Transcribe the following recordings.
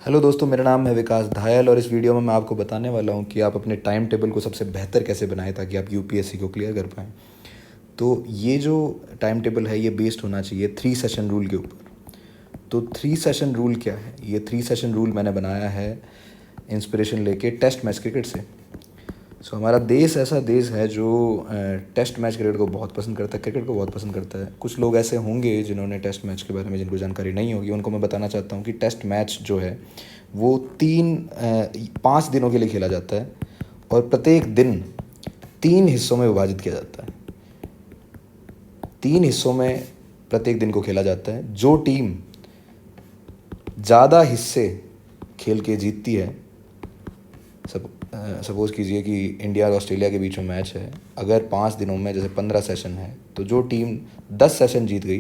Hello दोस्तों, मेरा नाम है विकास धायल और इस वीडियो में मैं आपको बताने वाला हूँ कि आप अपने टाइम टेबल को सबसे बेहतर कैसे बनाएं ताकि आप यूपीएससी को क्लियर कर पाएँ। तो ये जो टाइम टेबल है ये बेस्ड होना चाहिए 3 सेशन रूल के ऊपर। तो 3 सेशन रूल क्या है? ये 3 सेशन रूल मैंने बनाया है इंस्पिरेशन लेके टेस्ट मैच क्रिकेट से। हमारा देश ऐसा देश है जो टेस्ट मैच क्रिकेट को बहुत पसंद करता है, क्रिकेट को बहुत पसंद करता है। कुछ लोग ऐसे होंगे जिन्होंने टेस्ट मैच के बारे में जिनको जानकारी नहीं होगी, उनको मैं बताना चाहता हूँ कि टेस्ट मैच जो है वो 5 दिनों के लिए खेला जाता है और प्रत्येक दिन 3 हिस्सों में विभाजित किया जाता है। 3 हिस्सों में प्रत्येक दिन को खेला जाता है। जो टीम ज़्यादा हिस्से खेल के जीतती है, सपोज़ कीजिए कि इंडिया और ऑस्ट्रेलिया के बीच में मैच है। अगर 5 दिनों में जैसे 15 सेशन है तो जो टीम 10 सेशन जीत गई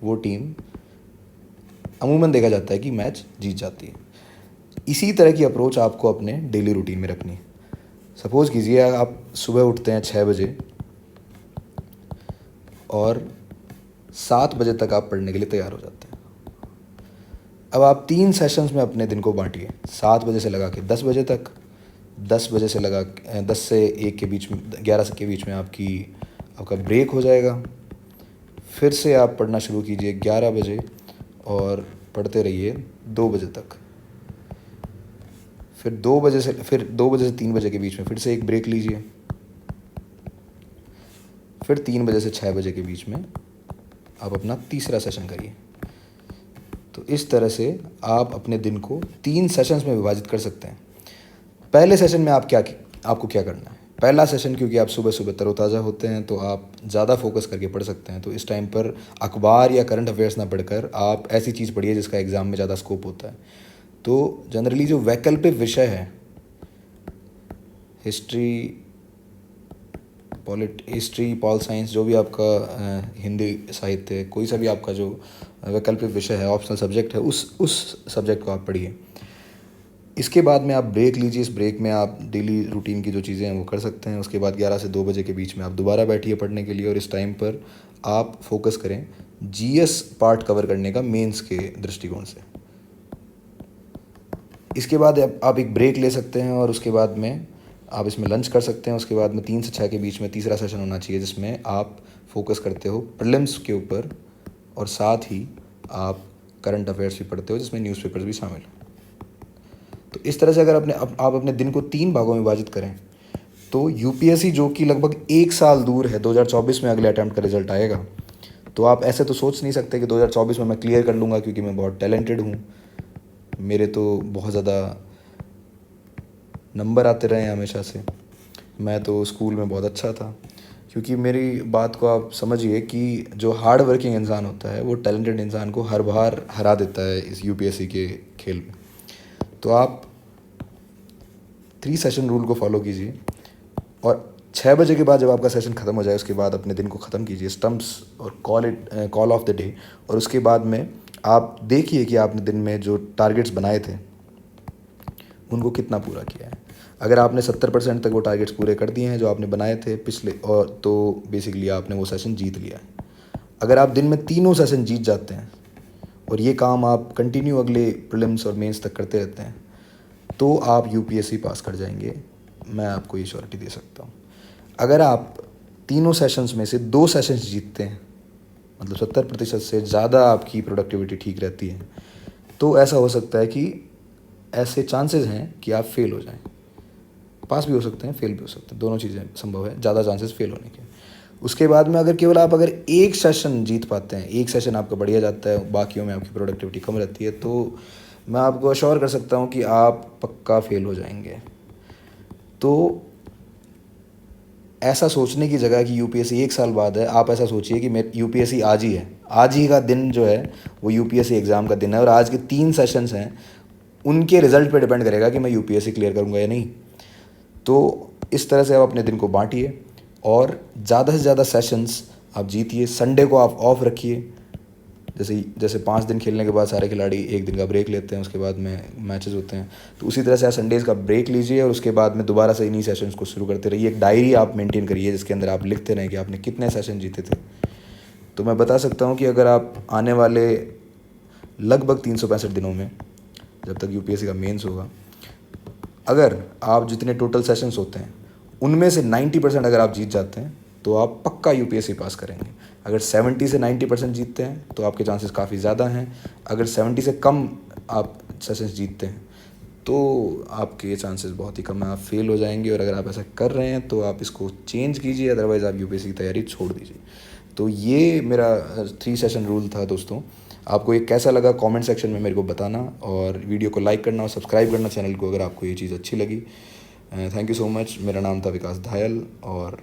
वो टीम अमूमन देखा जाता है कि मैच जीत जाती है। इसी तरह की अप्रोच आपको अपने डेली रूटीन में रखनी है। सपोज़ कीजिए आप सुबह उठते हैं 6 बजे और 7 बजे तक आप पढ़ने के लिए तैयार हो जाते हैं। अब आप 3 सेशंस में अपने दिन को बांटिए, 7 बजे से लगा के 10 बजे तक। 10 बजे से लगा 10 से 1 के बीच में, 11 के बीच में आपका ब्रेक हो जाएगा। फिर से आप पढ़ना शुरू कीजिए 11 बजे और पढ़ते रहिए 2 बजे तक। फिर 2 बजे से 3 बजे के बीच में फिर से एक ब्रेक लीजिए। फिर 3 बजे से 6 बजे के बीच में आप अपना तीसरा सेशन करिए। तो इस तरह से आप अपने दिन को 3 सेशंस में विभाजित कर सकते हैं। पहले सेशन में आपको क्या करना है? पहला सेशन, क्योंकि आप सुबह सुबह तरोताज़ा होते हैं तो आप ज़्यादा फोकस करके पढ़ सकते हैं। तो इस टाइम पर अखबार या करंट अफेयर्स ना पढ़कर आप ऐसी चीज़ पढ़िए जिसका एग्ज़ाम में ज़्यादा स्कोप होता है। तो जनरली जो वैकल्पिक विषय है, हिस्ट्री, पॉल साइंस, जो भी आपका हिंदी साहित्य, कोई सा भी आपका जो वैकल्पिक विषय है, ऑप्शनल सब्जेक्ट है, उस सब्जेक्ट को आप पढ़िए। इसके बाद में आप ब्रेक लीजिए। इस ब्रेक में आप डेली रूटीन की जो चीज़ें हैं वो कर सकते हैं। उसके बाद 11 से 2 बजे के बीच में आप दोबारा बैठिए पढ़ने के लिए और इस टाइम पर आप फोकस करें जीएस पार्ट कवर करने का मेंस के दृष्टिकोण से। इसके बाद आप एक ब्रेक ले सकते हैं और उसके बाद में आप इसमें लंच कर सकते हैं। उसके बाद में 3 से 6 के बीच में तीसरा सेशन होना चाहिए जिसमें आप फोकस करते हो प्रीलिम्स के ऊपर और साथ ही आप करंट अफेयर्स भी पढ़ते हो जिसमें न्यूज़पेपर्स भी शामिल हैं। तो इस तरह से अगर आप अपने दिन को 3 भागों में विभाजित करें तो यूपीएससी, जो कि लगभग 1 साल दूर है, 2024 में अगले अटैम्प्ट का रिजल्ट आएगा। तो आप ऐसे तो सोच नहीं सकते कि 2024 में मैं क्लियर कर लूँगा क्योंकि मैं बहुत टैलेंटेड हूँ, मेरे तो बहुत ज़्यादा नंबर आते रहे हैं हमेशा से, मैं तो स्कूल में बहुत अच्छा था। क्योंकि मेरी बात को आप समझिए कि जो हार्ड वर्किंग इंसान होता है वो टैलेंटेड इंसान को हर बार हरा देता है इस यूपीएससी के खेल में। तो आप 3 सेशन रूल को फॉलो कीजिए और 6 बजे के बाद जब आपका सेशन ख़त्म हो जाए उसके बाद अपने दिन को ख़त्म कीजिए, स्टम्प्स और कॉल ऑफ द डे। और उसके बाद में आप देखिए कि आपने दिन में जो टारगेट्स बनाए थे उनको कितना पूरा किया है। अगर आपने 70% तक वो टारगेट्स पूरे कर दिए हैं जो आपने बनाए थे पिछले, और तो बेसिकली आपने वो सेशन जीत लिया है। अगर आप दिन में तीनों सेशन जीत जाते हैं और ये काम आप कंटिन्यू अगले प्रीलिम्स और मेंस तक करते रहते हैं तो आप यूपीएससी पास कर जाएंगे, मैं आपको ये श्योरिटी दे सकता हूँ। अगर आप तीनों सेशंस में से 2 सेशंस जीतते हैं, मतलब 70% से ज़्यादा आपकी प्रोडक्टिविटी ठीक रहती है, तो ऐसा हो सकता है कि ऐसे चांसेस हैं कि आप फेल हो जाएं। पास भी हो सकते हैं, फेल भी हो सकते हैं, दोनों चीज़ें संभव है, ज़्यादा चांसेस फेल होने के। उसके बाद में अगर एक सेशन जीत पाते हैं, एक सेशन आपका बढ़िया जाता है, बाकियों में आपकी प्रोडक्टिविटी कम रहती है, तो मैं आपको अश्योर कर सकता हूँ कि आप पक्का फेल हो जाएंगे। तो ऐसा सोचने की जगह कि यूपीएससी 1 साल बाद है, आप ऐसा सोचिए कि मैं यूपीएससी आज ही है, आज ही का दिन जो है वो यूपीएससी एग्ज़ाम का दिन है और आज के 3 सेशंस हैं, उनके रिज़ल्ट पे डिपेंड करेगा कि मैं यूपीएससी क्लियर करूँगा या नहीं। तो इस तरह से आप अपने दिन को बांटिए और ज़्यादा से ज़्यादा सेशंस आप जीतिए। संडे को आप ऑफ रखिए। जैसे 5 दिन खेलने के बाद सारे खिलाड़ी 1 दिन का ब्रेक लेते हैं, उसके बाद में मैचेस होते हैं, तो उसी तरह से आप संडेज़ का ब्रेक लीजिए और उसके बाद में दोबारा से इन्हीं सेशंस को शुरू करते रहिए। एक डायरी आप मेंटेन करिए जिसके अंदर आप लिखते रहें कि आपने कितने सेशन जीते थे। तो मैं बता सकता हूँ कि अगर आप आने वाले लगभग 365 दिनों में जब तक यूपीएससी का मेंस होगा। अगर आप जितने टोटल सेशंस होते हैं उनमें से 90% अगर आप जीत जाते हैं तो आप पक्का यूपीएससी पास करेंगे। अगर 70 से 90% जीतते हैं तो आपके चांसेस काफ़ी ज़्यादा हैं। अगर 70 से कम आप सेशंस जीतते हैं तो आपके चांसेस बहुत ही कम हैं, आप फेल हो जाएंगे। और अगर आप ऐसा कर रहे हैं तो आप इसको चेंज कीजिए, अदरवाइज़ आप यूपीएससी की तैयारी छोड़ दीजिए। तो ये मेरा 3 सेशन रूल था दोस्तों। आपको ये कैसा लगा कमेंट सेक्शन में मेरे को बताना, और वीडियो को लाइक करना और सब्सक्राइब करना चैनल को अगर आपको ये चीज़ अच्छी लगी। Thank you so much. मेरा नाम था विकास धायल और